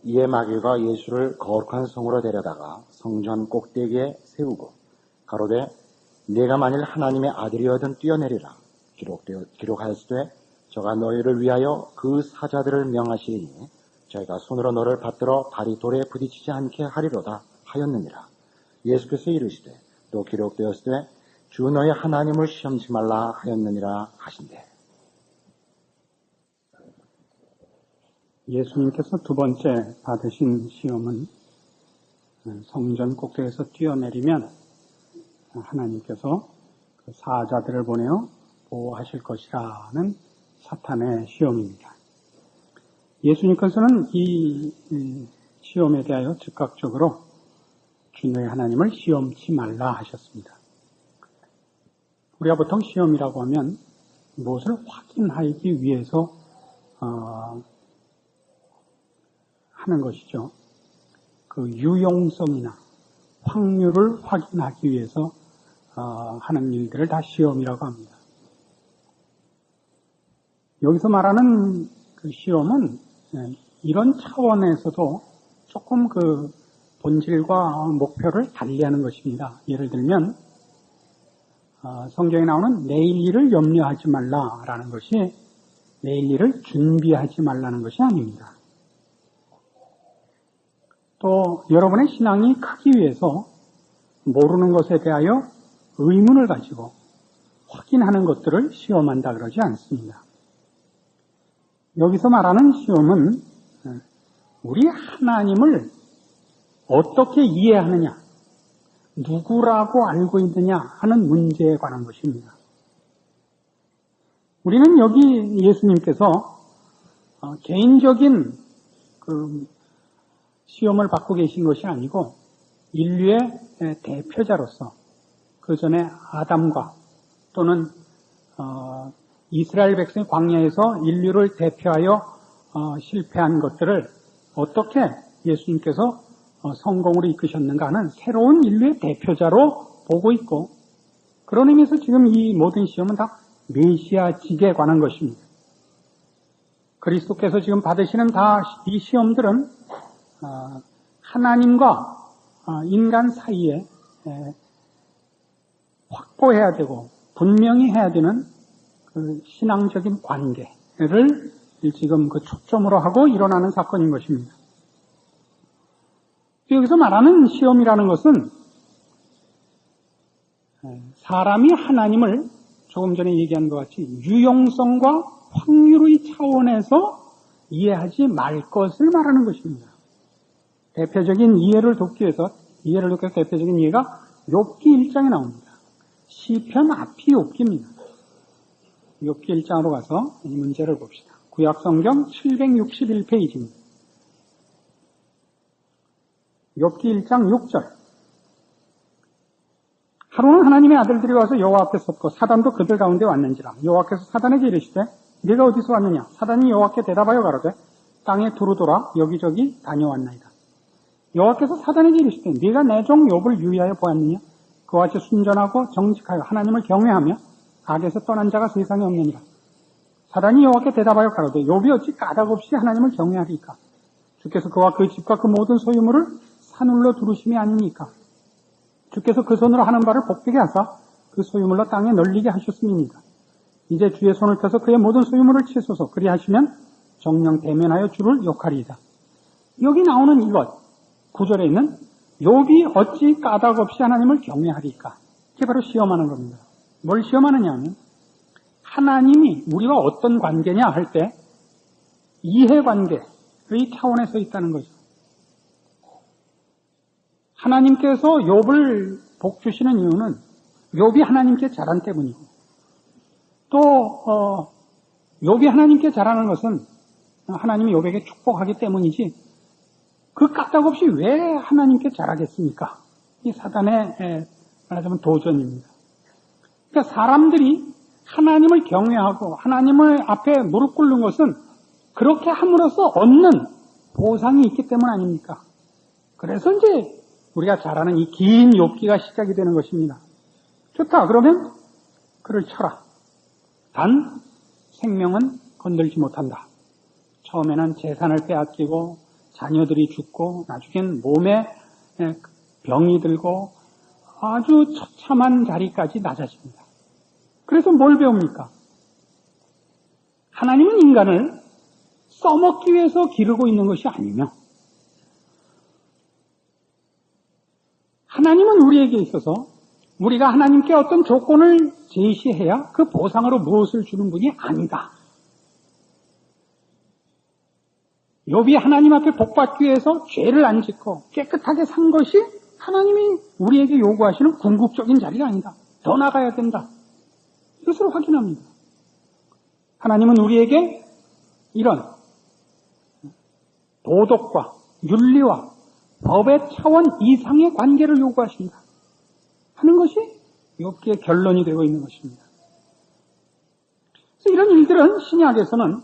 이에 마귀가 예수를 거룩한 성으로 데려다가 성전 꼭대기에 세우고 가로되 네가 만일 하나님의 아들이어든 뛰어내리라. 기록하였으되 저가 너희를 위하여 그 사자들을 명하시니 저희가 손으로 너를 받들어 발이 돌에 부딪히지 않게 하리로다 하였느니라. 예수께서 이르시되 또 기록되었으되 주 너희 하나님을 시험치 말라 하였느니라 하신대. 예수님께서 두 번째 받으신 시험은 성전 꼭대기에서 뛰어내리면 하나님께서 그 사자들을 보내어 보호하실 것이라는 사탄의 시험입니다. 예수님께서는 이 시험에 대하여 즉각적으로 주 너희 하나님을 시험치 말라 하셨습니다. 우리가 보통 시험이라고 하면 무엇을 확인하기 위해서 하는 것이죠. 그 유용성이나 확률을 확인하기 위해서 하는 일들을 다 시험이라고 합니다. 여기서 말하는 그 시험은 이런 차원에서도 조금 그 본질과 목표를 달리하는 것입니다. 예를 들면 성경에 나오는 내일 일을 염려하지 말라라는 것이 내일 일을 준비하지 말라는 것이 아닙니다. 또 여러분의 신앙이 크기 위해서 모르는 것에 대하여 의문을 가지고 확인하는 것들을 시험한다 그러지 않습니다. 여기서 말하는 시험은 우리 하나님을 어떻게 이해하느냐, 누구라고 알고 있느냐 하는 문제에 관한 것입니다. 우리는 여기 예수님께서 개인적인 그 시험을 받고 계신 것이 아니고 인류의 대표자로서 그 전에 아담과 또는 이스라엘 백성이 광야에서 인류를 대표하여 실패한 것들을 어떻게 예수님께서 성공으로 이끄셨는가 하는 새로운 인류의 대표자로 보고 있고, 그런 의미에서 지금 이 모든 시험은 다 메시아직에 관한 것입니다. 그리스도께서 지금 받으시는 다 이 시험들은 하나님과 인간 사이에 확보해야 되고 분명히 해야 되는 그 신앙적인 관계를 지금 그 초점으로 하고 일어나는 사건인 것입니다. 여기서 말하는 시험이라는 것은 사람이 하나님을 조금 전에 얘기한 것 같이 유용성과 확률의 차원에서 이해하지 말 것을 말하는 것입니다. 대표적인 이해를 돕기 위해서 대표적인 이해가 욥기 1장에 나옵니다. 시편 앞이 욥기입니다. 욥기 1장으로 가서 이 문제를 봅시다. 구약성경 761페이지입니다. 욥기 1장 6절. 하루는 하나님의 아들들이 와서 여호와 앞에 섰고 사단도 그들 가운데 왔는지라. 여호와께서 사단에게 이르시되 네가 어디서 왔느냐? 사단이 여호와께 대답하여 가로되 땅에 두루 돌아 여기저기 다녀왔나이다. 여호와께서 사단에게 이르시되 네가 내 종 욥을 유의하여 보았느냐? 그와 같이 순전하고 정직하여 하나님을 경외하며 악에서 떠난 자가 세상에 없느니라. 사단이 여호와께 대답하여 가로되 욥이 어찌 까닭없이 하나님을 경외하리까? 주께서 그와 그 집과 그 모든 소유물을 산울로 두르심이 아니니까? 주께서 그 손으로 하는 바를 복되게 하사 그 소유물로 땅에 널리게 하셨음이니까? 이제 주의 손을 펴서 그의 모든 소유물을 치소서. 그리하시면 정령 대면하여 주를 욕하리이다. 여기 나오는 이것, 9절에 있는 욥이 어찌 까닭없이 하나님을 경외하리까? 이게 바로 시험하는 겁니다. 뭘 시험하느냐 하면 하나님이 우리와 어떤 관계냐 할 때 이해관계의 차원에 서 있다는 거죠. 하나님께서 욥을 복주시는 이유는 욥이 하나님께 잘한 때문이고, 또 욥이 하나님께 잘하는 것은 하나님이 욥에게 축복하기 때문이지 그 까닭없이 왜 하나님께 잘하겠습니까? 이 사단의 말하자면 도전입니다. 그러니까 사람들이 하나님을 경외하고 하나님을 앞에 무릎 꿇는 것은 그렇게 함으로써 얻는 보상이 있기 때문 아닙니까? 그래서 이제 우리가 잘 아는 이 긴 욥기가 시작이 되는 것입니다. 좋다. 그러면 그를 쳐라. 단 생명은 건들지 못한다. 처음에는 재산을 빼앗기고 자녀들이 죽고 나중엔 몸에 병이 들고 아주 처참한 자리까지 낮아집니다. 그래서 뭘 배웁니까? 하나님은 인간을 써먹기 위해서 기르고 있는 것이 아니며 하나님은 우리에게 있어서 우리가 하나님께 어떤 조건을 제시해야 그 보상으로 무엇을 주는 분이 아니다. 욥이 하나님 앞에 복받기 위해서 죄를 안 짓고 깨끗하게 산 것이 하나님이 우리에게 요구하시는 궁극적인 자리가 아니다. 더 나가야 된다. 이것을 확인합니다. 하나님은 우리에게 이런 도덕과 윤리와 법의 차원 이상의 관계를 요구하신다 하는 것이 욥기의 결론이 되고 있는 것입니다. 그래서 이런 일들은 신약에서는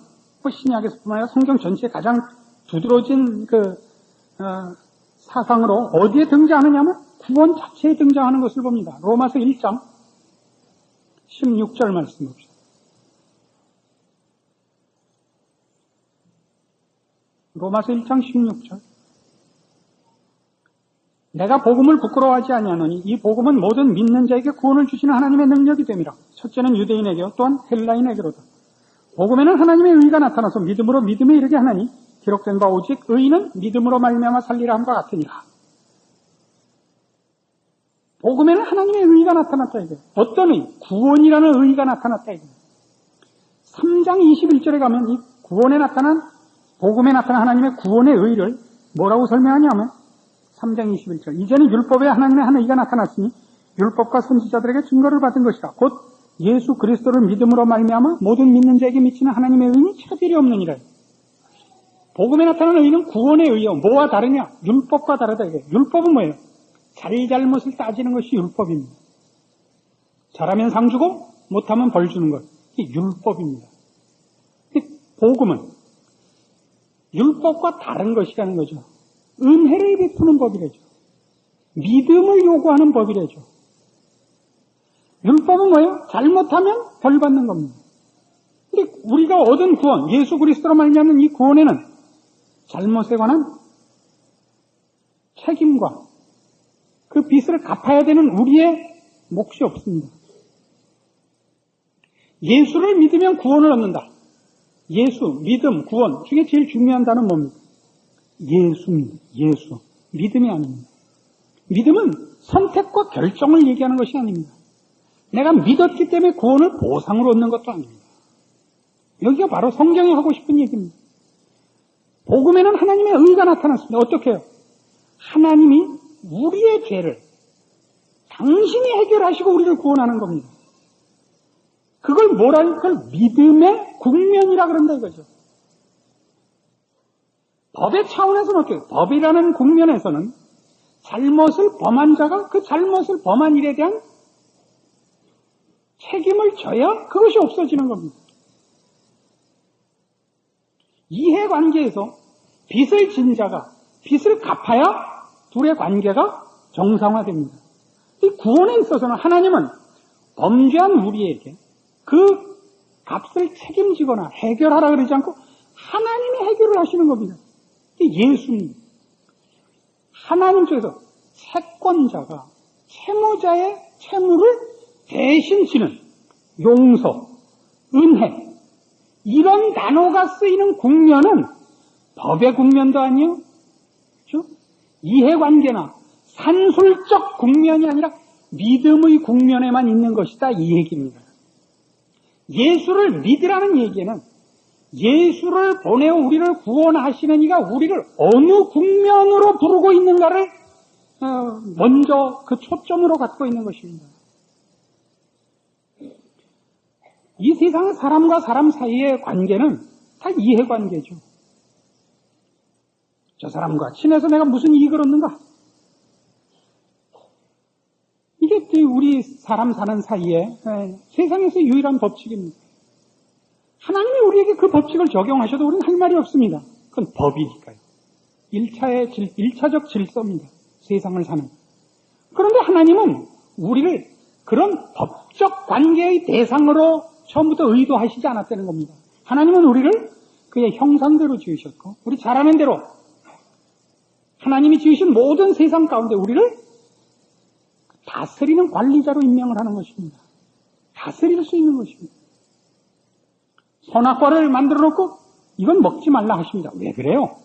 신약에서뿐만 아니라 성경 전체에 가장 두드러진 사상으로 어디에 등장하느냐면 구원 자체에 등장하는 것을 봅니다. 로마서 1장 16절 말씀 봅시다. 로마서 1장 16절. 내가 복음을 부끄러워하지 아니하노니 이 복음은 모든 믿는 자에게 구원을 주시는 하나님의 능력이 됨이라. 첫째는 유대인에게요 또한 헬라인에게로다. 복음에는 하나님의 의가 나타나서 믿음으로 믿음에 이르게 하나니 기록된 바 오직 의인은 믿음으로 말미암아 살리라 함과 같으니라. 복음에는 하나님의 의가 나타났다 이게. 어떤 의? 구원이라는 의가 나타났다 이게. 3장 21절에 가면 이 구원에 나타난 복음에 나타난 하나님의 구원의 의를 뭐라고 설명하냐면 3장 21절. 이제는 율법에 하나님의 한 의가 나타났으니 율법과 선지자들에게 증거를 받은 것이라. 곧 예수 그리스도를 믿음으로 말미암아 모든 믿는 자에게 미치는 하나님의 의는 차별이 없느니라. 복음에 나타나는 의는 구원의 의요. 뭐와 다르냐? 율법과 다르다 이게. 율법은 뭐예요? 잘잘못을 따지는 것이 율법입니다. 잘하면 상 주고 못하면 벌 주는 것. 이게 율법입니다. 복음은 율법과 다른 것이라는 거죠. 은혜를 베푸는 법이래죠. 믿음을 요구하는 법이래죠. 율법은 뭐예요? 잘못하면 벌 받는 겁니다. 근데 우리가 얻은 구원, 예수 그리스도로 말미암는 이 구원에는 잘못에 관한 책임과 그 빚을 갚아야 되는 우리의 몫이 없습니다. 예수를 믿으면 구원을 얻는다. 예수, 믿음, 구원 중에 제일 중요한 단어는 뭡니까? 예수입니다. 예수. 믿음이 아닙니다. 믿음은 선택과 결정을 얘기하는 것이 아닙니다. 내가 믿었기 때문에 구원을 보상으로 얻는 것도 아닙니다. 여기가 바로 성경이 하고 싶은 얘기입니다. 복음에는 하나님의 의가 나타났습니다. 어떻게 해요? 하나님이 우리의 죄를 당신이 해결하시고 우리를 구원하는 겁니다. 그걸 그걸 믿음의 국면이라 그런다 이거죠. 법의 차원에서는 어떻게 해요? 법이라는 국면에서는 잘못을 범한 자가 그 잘못을 범한 일에 대한 책임을 져야 그것이 없어지는 겁니다. 이해관계에서 빚을 진 자가 빚을 갚아야 둘의 관계가 정상화됩니다. 이 구원에 있어서는 하나님은 범죄한 우리에게 그 값을 책임지거나 해결하라 그러지 않고 하나님이 해결을 하시는 겁니다. 이게 예수님. 하나님 쪽에서 채권자가 채무자의 채무를 대신 지는 용서, 은혜, 이런 단어가 쓰이는 국면은 법의 국면도 아니요, 그렇죠? 이해관계나 산술적 국면이 아니라 믿음의 국면에만 있는 것이다 이 얘기입니다. 예수를 믿으라는 얘기는 예수를 보내어 우리를 구원하시는 이가 우리를 어느 국면으로 부르고 있는가를 먼저 그 초점으로 갖고 있는 것입니다. 이 세상의 사람과 사람 사이의 관계는 다 이해관계죠. 저 사람과 친해서 내가 무슨 이익을 얻는가? 이게 우리 사람 사는 사이에 세상에서 유일한 법칙입니다. 하나님이 우리에게 그 법칙을 적용하셔도 우리는 할 말이 없습니다. 그건 법이니까요. 1차적 질서입니다. 세상을 사는. 그런데 하나님은 우리를 그런 법적 관계의 대상으로 처음부터 의도하시지 않았다는 겁니다. 하나님은 우리를 그의 형상대로 지으셨고 우리 잘하는 대로 하나님이 지으신 모든 세상 가운데 우리를 다스리는 관리자로 임명을 하는 것입니다. 다스릴 수 있는 것입니다. 선악과를 만들어 놓고 이건 먹지 말라 하십니다. 왜 그래요?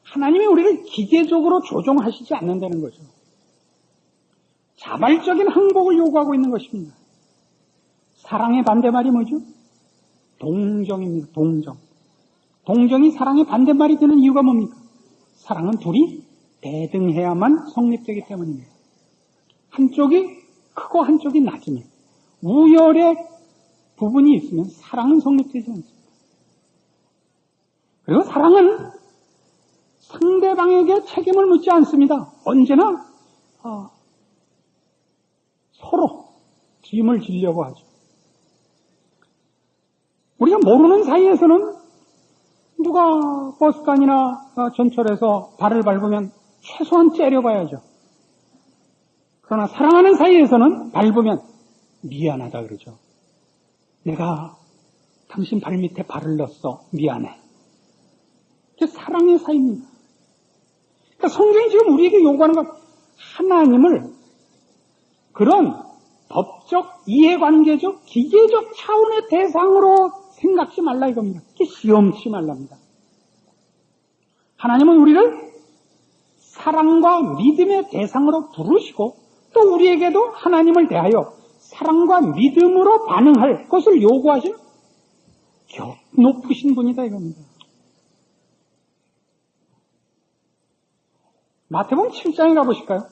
하나님이 우리를 기계적으로 조종하시지 않는다는 거죠. 자발적인 항복을 요구하고 있는 것입니다. 사랑의 반대말이 뭐죠? 동정입니다. 동정. 동정이 사랑의 반대말이 되는 이유가 뭡니까? 사랑은 둘이 대등해야만 성립되기 때문입니다. 한쪽이 크고 한쪽이 낮으면, 우열의 부분이 있으면 사랑은 성립되지 않습니다. 그리고 사랑은 상대방에게 책임을 묻지 않습니다. 언제나 서로 짐을 지려고 하죠. 우리가 모르는 사이에서는 누가 버스간이나 전철에서 발을 밟으면 최소한 째려봐야죠. 그러나 사랑하는 사이에서는 밟으면 미안하다 그러죠. 내가 당신 발밑에 발을 넣었어. 미안해. 그게 사랑의 사이입니다. 그러니까 성경이 지금 우리에게 요구하는 건 하나님을 그런 법적, 이해관계적, 기계적 차원의 대상으로 생각지 말라 이겁니다. 이게 시험치 말랍니다. 하나님은 우리를 사랑과 믿음의 대상으로 부르시고 또 우리에게도 하나님을 대하여 사랑과 믿음으로 반응할 것을 요구하시는 높으신 분이다 이겁니다. 마태복음 7장에 가보실까요?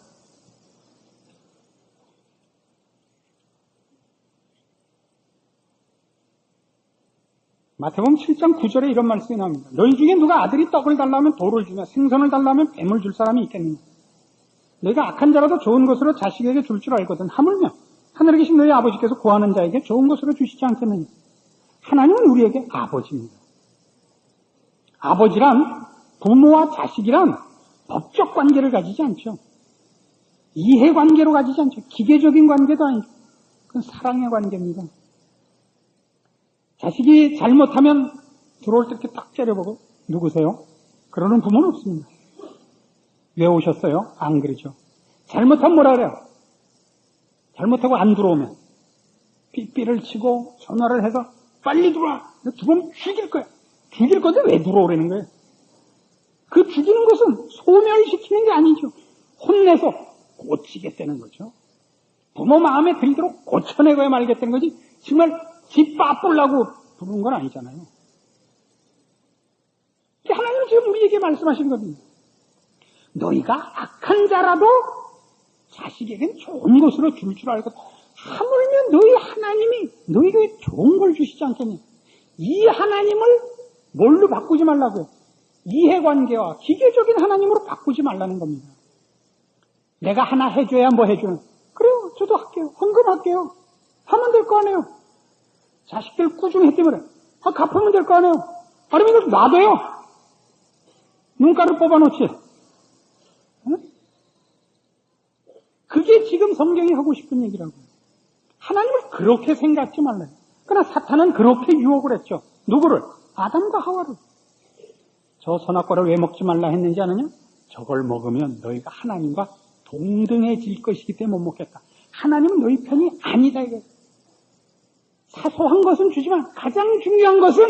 마태복음 7장 9절에 이런 말씀이 나옵니다. 너희 중에 누가 아들이 떡을 달라면 돌을 주며 생선을 달라면 뱀을 줄 사람이 있겠느냐. 너희가 악한 자라도 좋은 것으로 자식에게 줄 줄 알거든 하물며 하늘에 계신 너희 아버지께서 구하는 자에게 좋은 것으로 주시지 않겠느냐. 하나님은 우리에게 아버지입니다. 아버지란 부모와 자식이란 법적 관계를 가지지 않죠. 이해관계로 가지지 않죠. 기계적인 관계도 아니죠. 그건 사랑의 관계입니다. 자식이 잘못하면 들어올 때 이렇게 딱 째려보고 누구세요? 그러는 부모는 없습니다. 왜 오셨어요? 안 그러죠. 잘못하면 뭐라 그래요? 잘못하고 안 들어오면 삐삐를 치고 전화를 해서 빨리 들어와. 두 번 죽일 거야. 죽일 건데 왜 들어오라는 거예요? 그 죽이는 것은 소멸시키는 게 아니죠. 혼내서 고치겠다는 거죠. 부모 마음에 들도록 고쳐내고야 말겠다는 거지 정말 집 빠꾸려고 부르는 건 아니잖아요. 하나님은 지금 우리에게 말씀하신 겁니다. 너희가 악한 자라도 자식에겐 좋은 것으로 줄 줄 알고 하물며 너희 하나님이 너희에게 좋은 걸 주시지 않겠냐. 이 하나님을 뭘로 바꾸지 말라고요. 이해관계와 기계적인 하나님으로 바꾸지 말라는 겁니다. 내가 하나 해줘야 뭐 해주는. 그래요. 저도 할게요. 헌금할게요. 하면 될 거 아니에요. 자식들 꾸준히 때문에 갚으면 될 거 아니에요. 아니면 이걸 놔둬요. 눈가를 뽑아놓지. 응? 그게 지금 성경이 하고 싶은 얘기라고요. 하나님을 그렇게 생각지 말라요. 그러나 사탄은 그렇게 유혹을 했죠. 누구를? 아담과 하와를. 저 선악과를 왜 먹지 말라 했는지 아느냐? 저걸 먹으면 너희가 하나님과 동등해질 것이기 때문에 못 먹겠다. 하나님은 너희 편이 아니다 이거예요. 사소한 것은 주지만 가장 중요한 것은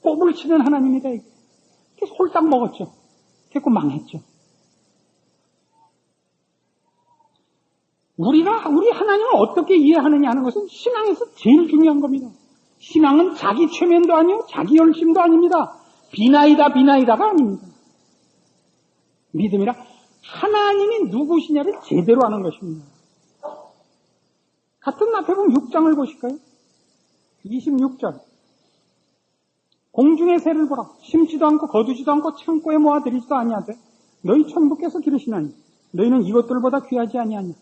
꼽을 치는 하나님이다. 이렇게 홀딱 먹었죠.結構망했죠. 우리 하나님을 어떻게 이해하느냐 하는 것은 신앙에서 제일 중요한 겁니다. 신앙은 자기 최면도 아니고 자기 열심도 아닙니다. 비나이다가 아닙니다. 믿음이라 하나님이 누구시냐를 제대로 아는 것입니다. 같은 마태복음 6장을 보실까요? 26절. 공중의 새를 보라. 심지도 않고 거두지도 않고 창고에 모아들이지도 아니하되 너희 천부께서 기르시나니 너희는 이것들보다 귀하지 아니하냐.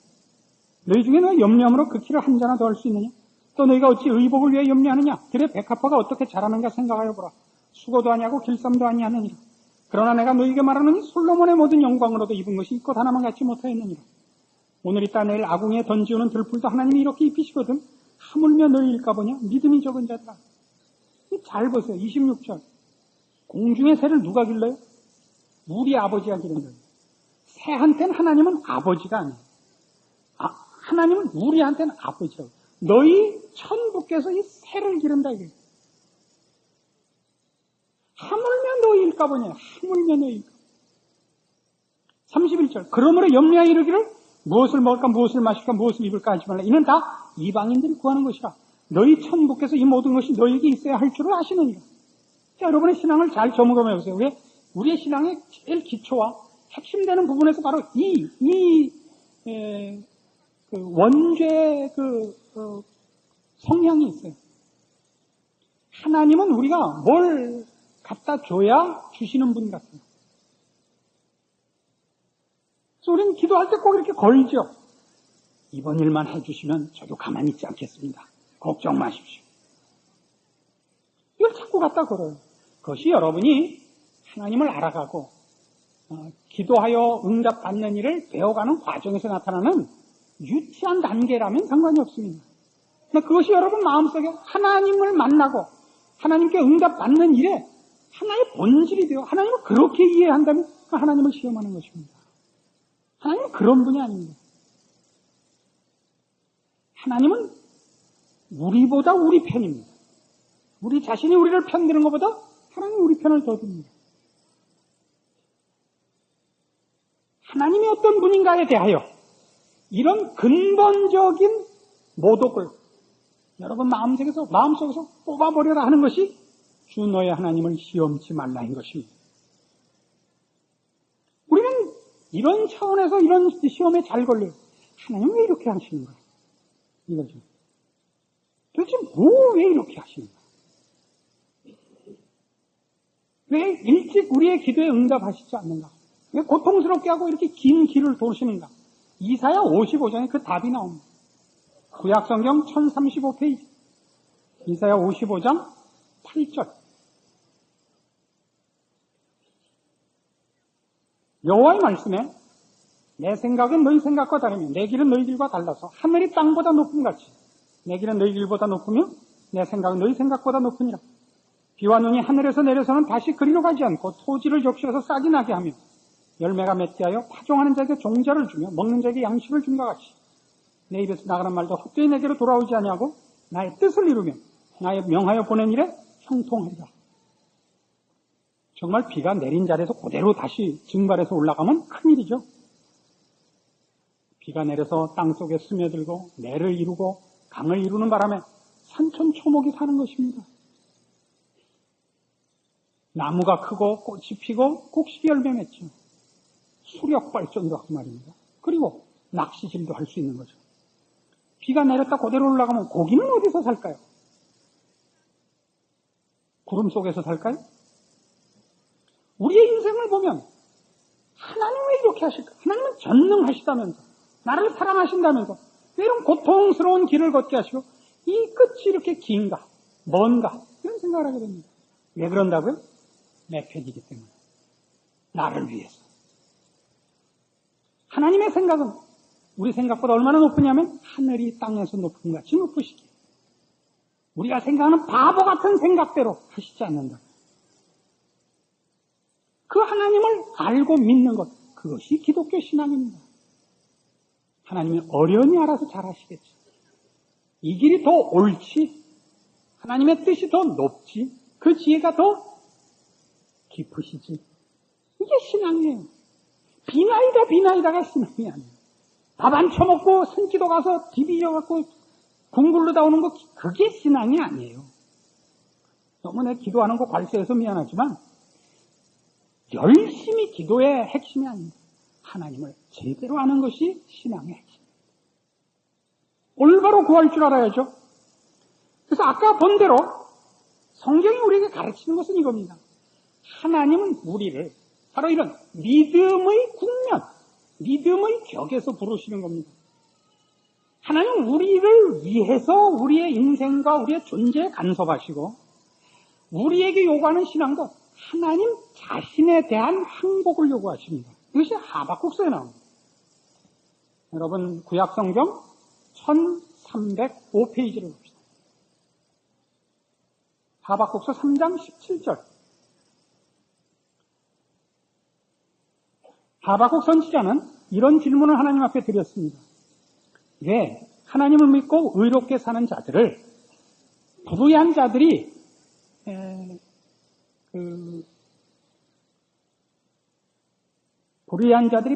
너희 중에 너희 염려함으로 그 키를 한 자나 더 할 수 있느냐. 또 너희가 어찌 의복을 위해 염려하느냐. 들의 백합화가 어떻게 자라는가 생각하여 보라. 수고도 아니하고 길쌈도 아니하느니라. 그러나 내가 너희에게 말하노니 솔로몬의 모든 영광으로도 입은 것이 이것 하나만 갖지 못하였느니라. 오늘 있다 내일 아궁이에 던지우는 들풀도 하나님이 이렇게 입히시거든 하물며 너희일까 보냐. 믿음이 적은 자들아. 잘 보세요. 26절. 공중의 새를 누가 길러요? 우리 아버지가 기른 거예요. 새한테는 하나님은 아버지가 아니에요. 하나님은 우리한테는 아버지라고. 너희 천부께서 이 새를 기른다 이거예요. 하물며 너희일까 보냐. 하물며 너희일까. 31절. 그러므로 염려하여 이르기를 무엇을 먹을까 무엇을 마실까 무엇을 입을까 하지 말라. 이는 다 이방인들이 구하는 것이라. 너희 천부께서 이 모든 것이 너희에게 있어야 할 줄을 아시느니라. 자, 여러분의 신앙을 잘 점검해 보세요. 왜? 우리의 신앙의 제일 기초와 핵심되는 부분에서 바로 원죄의 성향이 있어요. 하나님은 우리가 뭘 갖다 줘야 주시는 분 같아요. 그래서 우리는 기도할 때 꼭 이렇게 걸죠. 이번 일만 해주시면 저도 가만히 있지 않겠습니다. 걱정 마십시오. 이걸 자꾸 갖다 걸어요. 그것이 여러분이 하나님을 알아가고 기도하여 응답받는 일을 배워가는 과정에서 나타나는 유치한 단계라면 상관이 없습니다. 근데 그것이 여러분 마음속에 하나님을 만나고 하나님께 응답받는 일에 하나의 본질이 되어 하나님을 그렇게 이해한다면 하나님을 시험하는 것입니다. 하나님은 그런 분이 아닙니다. 하나님은 우리보다 우리 편입니다. 우리 자신이 우리를 편드는 것보다 하나님이 우리 편을 더 듭니다. 하나님이 어떤 분인가에 대하여 이런 근본적인 모독을 여러분 마음속에서 뽑아버려라 하는 것이 주 너의 하나님을 시험치 말라인 것입니다. 우리는 이런 차원에서 이런 시험에 잘 걸려요. 하나님 왜 이렇게 하시는 거야? 이거죠. 도대체 왜 이렇게 하시는 거야? 왜 일찍 우리의 기도에 응답하시지 않는가? 왜 고통스럽게 하고 이렇게 긴 길을 도시는가? 이사야 55장에 그 답이 나옵니다. 구약성경 1035페이지. 이사야 55장 8절. 여호와의 말씀에 내 생각은 너희 생각과 다르며 내 길은 너희 길과 달라서 하늘이 땅보다 높음 같이 내 길은 너희 길보다 높으며 내 생각은 너희 생각보다 높으니라. 비와 눈이 하늘에서 내려서는 다시 그리로 가지 않고 토지를 적셔서 싹이 나게 하며 열매가 맺게 하여 파종하는 자에게 종자를 주며 먹는 자에게 양식을 준 것 같이 내 입에서 나가는 말도 헛되이 내게로 돌아오지 아니하고 나의 뜻을 이루며 나의 명하여 보낸 일에 형통하리라. 정말 비가 내린 자리에서 그대로 다시 증발해서 올라가면 큰일이죠. 비가 내려서 땅속에 스며들고 내를 이루고 강을 이루는 바람에 산천초목이 사는 것입니다. 나무가 크고 꽃이 피고 곡식이 열매 맺죠. 수력발전도 하고 말입니다. 그리고 낚시질도 할 수 있는 거죠. 비가 내렸다 그대로 올라가면 고기는 어디서 살까요? 구름 속에서 살까요? 우리의 인생을 보면 하나님 왜 이렇게 하실까? 하나님은 전능하시다면서 나를 사랑하신다면서 왜 이런 고통스러운 길을 걷게 하시고 이 끝이 이렇게 긴가? 뭔가? 이런 생각을 하게 됩니다. 왜 그런다고요? 내 편이기 때문에. 나를 위해서. 하나님의 생각은 우리 생각보다 얼마나 높으냐면 하늘이 땅에서 높은 것 같이 높으시기에 우리가 생각하는 바보 같은 생각대로 하시지 않는다. 그 하나님을 알고 믿는 것, 그것이 기독교 신앙입니다. 하나님이 어련히 알아서 잘 하시겠지. 이 길이 더 옳지. 하나님의 뜻이 더 높지. 그 지혜가 더 깊으시지. 이게 신앙이에요. 비나이다가 신앙이 아니에요. 밥 안 처먹고 산기도 가서 디비져갖고 궁굴르다 오는 거 그게 신앙이 아니에요. 너무 내 기도하는 거 괄세해서 미안하지만 열심히 기도의 핵심이 아닙니다. 하나님을 제대로 아는 것이 신앙의 핵심입니다. 올바로 구할 줄 알아야죠. 그래서 아까 본 대로 성경이 우리에게 가르치는 것은 이겁니다. 하나님은 우리를 바로 이런 믿음의 국면, 믿음의 격에서 부르시는 겁니다. 하나님은 우리를 위해서 우리의 인생과 우리의 존재에 간섭하시고 우리에게 요구하는 신앙도 하나님 자신에 대한 항복을 요구하십니다. 이것이 하박국서에 나옵니다. 여러분 구약성경 1305페이지를 봅시다. 하박국서 3장 17절. 하박국 선지자는 이런 질문을 하나님 앞에 드렸습니다. 왜 하나님을 믿고 의롭게 사는 자들을 불의한 자들이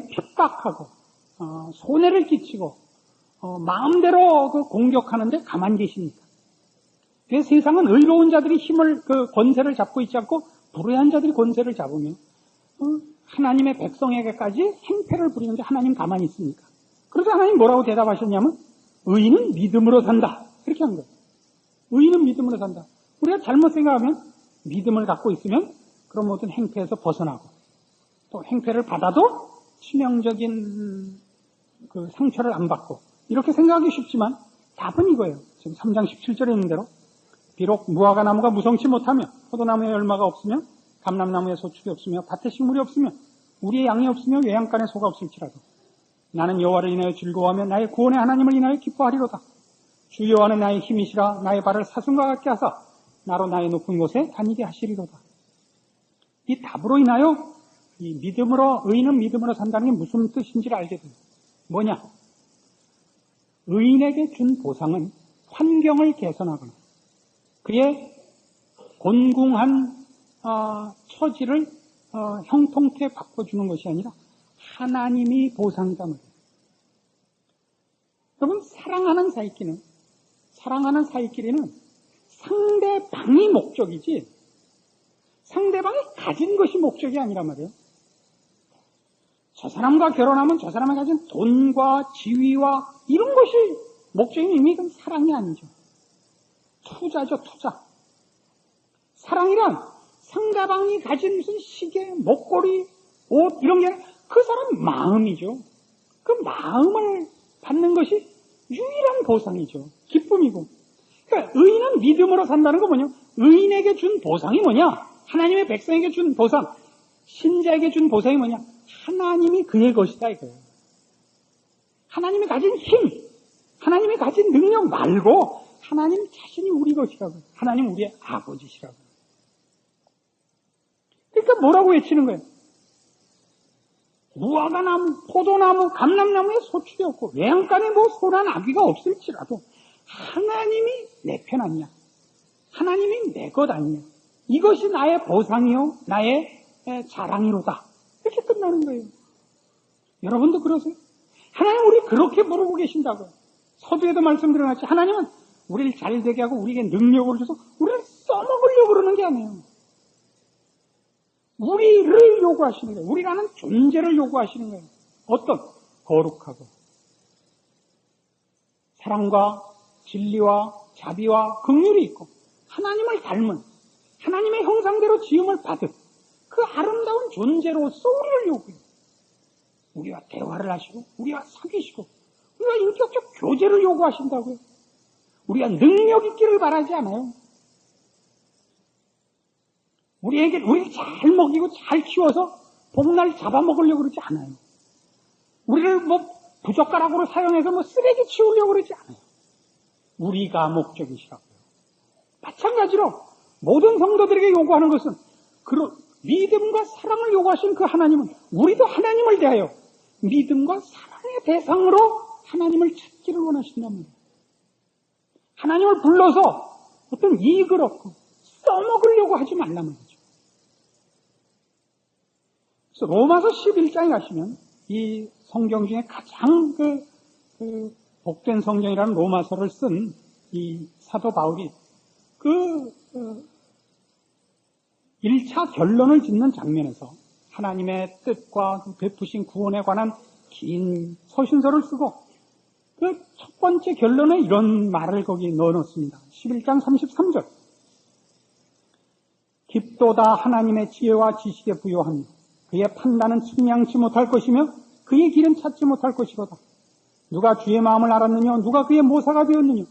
핍박하고 손해를 끼치고 마음대로 공격하는데 가만히 계십니까? 왜 세상은 의로운 자들이 권세를 잡고 있지 않고 불의한 자들이 권세를 잡으며 하나님의 백성에게까지 행패를 부리는데 하나님 가만히 있습니까? 그래서 하나님 뭐라고 대답하셨냐면 의인은 믿음으로 산다. 그렇게 한 거예요. 의인은 믿음으로 산다. 우리가 잘못 생각하면 믿음을 갖고 있으면 그런 모든 행패에서 벗어나고 또 행패를 받아도 치명적인 상처를 안 받고 이렇게 생각하기 쉽지만 답은 이거예요. 지금 3장 17절에 있는 대로 비록 무화과 나무가 무성치 못하며 포도나무에 열매가 없으며 감람나무에 소축이 없으며 밭에 식물이 없으며 우리의 양이 없으며 외양간에 소가 없을지라도 나는 여호와를 인하여 즐거워하며 나의 구원의 하나님을 인하여 기뻐하리로다. 주 여호와는 나의 힘이시라 나의 발을 사슴과 같게 하사 나로 나의 높은 곳에 다니게 하시리로다. 이 답으로 인하여 이 의인은 믿음으로 산다는 게 무슨 뜻인지를 알게 돼요. 뭐냐? 의인에게 준 보상은 환경을 개선하거나 그의 곤궁한 처지를 형통케 바꿔주는 것이 아니라 하나님이 보상이다 말이에요. 여러분, 사랑하는 사이끼리는 상대방이 목적이지 상대방이 가진 것이 목적이 아니란 말이에요. 저 사람과 결혼하면 저 사람이 가진 돈과 지위와 이런 것이 목적이면 이미 그건 사랑이 아니죠. 투자죠, 투자. 사랑이란 상대방이 가진 무슨 시계, 목걸이, 옷 이런 게 그 사람 마음이죠. 그 마음을 받는 것이 유일한 보상이죠. 기쁨이고. 그러니까 의인은 믿음으로 산다는 건 뭐냐? 의인에게 준 보상이 뭐냐? 하나님의 백성에게 준 보상, 신자에게 준 보상이 뭐냐? 하나님이 그의 것이다 이거예요. 하나님이 가진 힘, 하나님이 가진 능력 말고 하나님 자신이 우리 것이라고요. 하나님 우리의 아버지시라고요. 그러니까 뭐라고 외치는 거예요? 무화과나무, 포도나무, 감람나무에 소축이 없고 외양간에 소나 나귀가 없을지라도 하나님이 내 편 아니냐? 하나님이 내 것 아니냐? 이것이 나의 보상이요, 나의 자랑이로다. 이렇게 끝나는 거예요. 여러분도 그러세요? 하나님 우리 그렇게 부르고 계신다고요. 서두에도 말씀드려놨지. 하나님은 우리를 잘되게 하고 우리에게 능력을 줘서 우리를 써먹으려고 그러는 게 아니에요. 우리를 요구하시는 거예요. 우리라는 존재를 요구하시는 거예요. 어떤? 거룩하고 사랑과 진리와 자비와 긍휼이 있고 하나님을 닮은 하나님의 형상대로 지음을 받은 그 아름다운 존재로서 우리를 요구해요. 우리와 대화를 하시고 우리와 사귀시고 우리가 인격적 교제를 요구하신다고요. 우리가 능력 있기를 바라지 않아요. 우리를 잘 먹이고 잘 키워서 복날 잡아먹으려고 그러지 않아요. 우리를 부젓가락으로 사용해서 쓰레기 치우려고 그러지 않아요. 우리가 목적이시라고요. 마찬가지로 모든 성도들에게 요구하는 것은 믿음과 사랑을 요구하신 그 하나님은 우리도 하나님을 대하여 믿음과 사랑의 대상으로 하나님을 찾기를 원하신단 말이에요. 하나님을 불러서 어떤 이익을 얻고 써먹으려고 하지 말란 말이죠. 그래서 로마서 11장에 가시면 이 성경 중에 가장 복된 성경이라는 로마서를 쓴 이 사도 바울이 1차 결론을 짓는 장면에서 하나님의 뜻과 베푸신 구원에 관한 긴 서신서를 쓰고 그 첫 번째 결론에 이런 말을 거기 넣어놓습니다. 11장 33절. 깊도다 하나님의 지혜와 지식에 부요하며 그의 판단은 측량치 못할 것이며 그의 길은 찾지 못할 것이로다. 누가 주의 마음을 알았느냐? 누가 그의 모사가 되었느냐?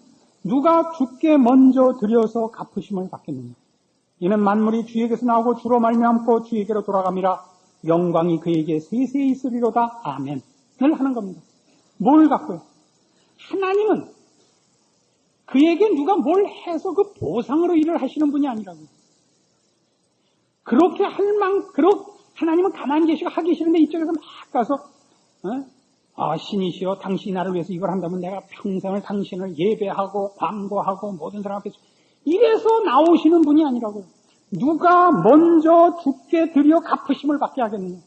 누가 주께 먼저 드려서 갚으심을 받겠느냐? 이는 만물이 주에게서 나오고 주로 말미암고 주에게로 돌아감이라 영광이 그에게 세세히 있으리로다. 아멘을 하는 겁니다. 뭘 갖고요? 하나님은 그에게 누가 뭘 해서 그 보상으로 일을 하시는 분이 아니라고요. 그렇게 하나님은 가만히 계시고 하기 싫은데 이쪽에서 막 가서 신이시여 당신이 나를 위해서 이걸 한다면 내가 평생을 당신을 예배하고 광고하고 모든 사람 앞에서 이래서 나오시는 분이 아니라고요. 누가 먼저 죽게 드려 갚으심을 받게 하겠느냐.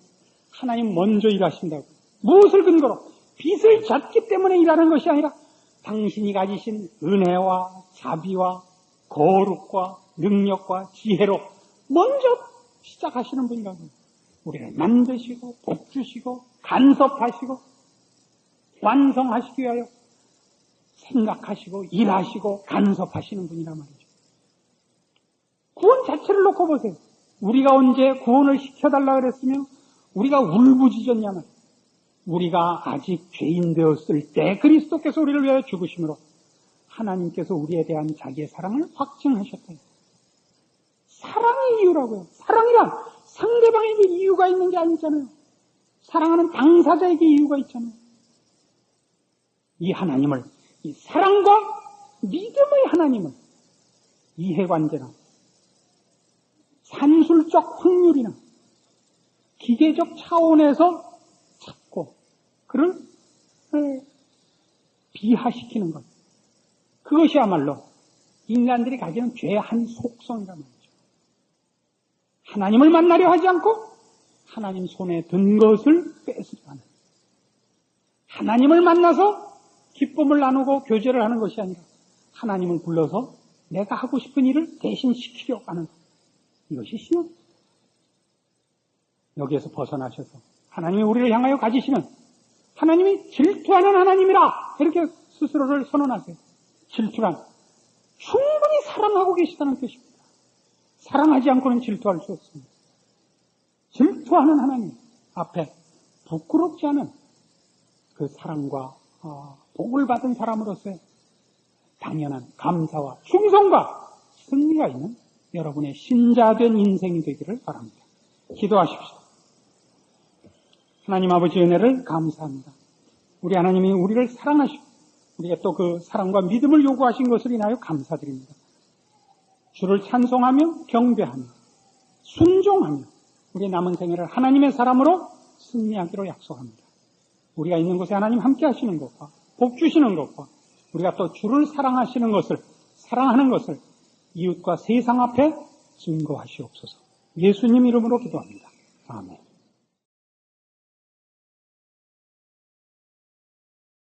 하나님 먼저 일하신다고. 무엇을 근거로? 빚을 졌기 때문에 일하는 것이 아니라 당신이 가지신 은혜와 자비와 거룩과 능력과 지혜로 먼저 시작하시는 분이라고. 우리를 만드시고 복주시고 간섭하시고 완성하시기 위하여 생각하시고 일하시고 간섭하시는 분이란 말이죠. 구원 자체를 놓고 보세요. 우리가 언제 구원을 시켜달라 그랬으면 우리가 울부짖었냐 말이에요. 우리가 아직 죄인 되었을 때 그리스도께서 우리를 위하여 죽으심으로 하나님께서 우리에 대한 자기의 사랑을 확증하셨다. 사랑의 이유라고요. 사랑이란 상대방에게 이유가 있는 게 아니잖아요. 사랑하는 당사자에게 이유가 있잖아요. 이 하나님을, 이 사랑과 믿음의 하나님을 이해관계나 산술적 확률이나 기계적 차원에서 찾고 그를 비하시키는 것. 그것이야말로 인간들이 가지는 죄의 한 속성이란 말이죠. 하나님을 만나려 하지 않고 하나님 손에 든 것을 뺏으려 하는. 하나님을 만나서 기쁨을 나누고 교제를 하는 것이 아니라 하나님을 불러서 내가 하고 싶은 일을 대신 시키려고 하는 것. 이것이 신앙. 여기에서 벗어나셔서 하나님이 우리를 향하여 가지시는 하나님이 질투하는 하나님이라 이렇게 스스로를 선언하세요. 질투란 충분히 사랑하고 계시다는 뜻입니다. 사랑하지 않고는 질투할 수 없습니다. 질투하는 하나님 앞에 부끄럽지 않은 그 사랑과 복을 받은 사람으로서의 당연한 감사와 충성과 승리가 있는 여러분의 신자된 인생이 되기를 바랍니다. 기도하십시오. 하나님 아버지 은혜를 감사합니다. 우리 하나님이 우리를 사랑하시고 우리가 또 그 사랑과 믿음을 요구하신 것을 인하여 감사드립니다. 주를 찬송하며 경배하며 순종하며 우리의 남은 생애를 하나님의 사람으로 승리하기로 약속합니다. 우리가 있는 곳에 하나님 함께 하시는 것과 복 주시는 것과 우리가 또 주를 사랑하시는 것을 사랑하는 것을 이웃과 세상 앞에 증거하시옵소서. 예수님 이름으로 기도합니다. 아멘.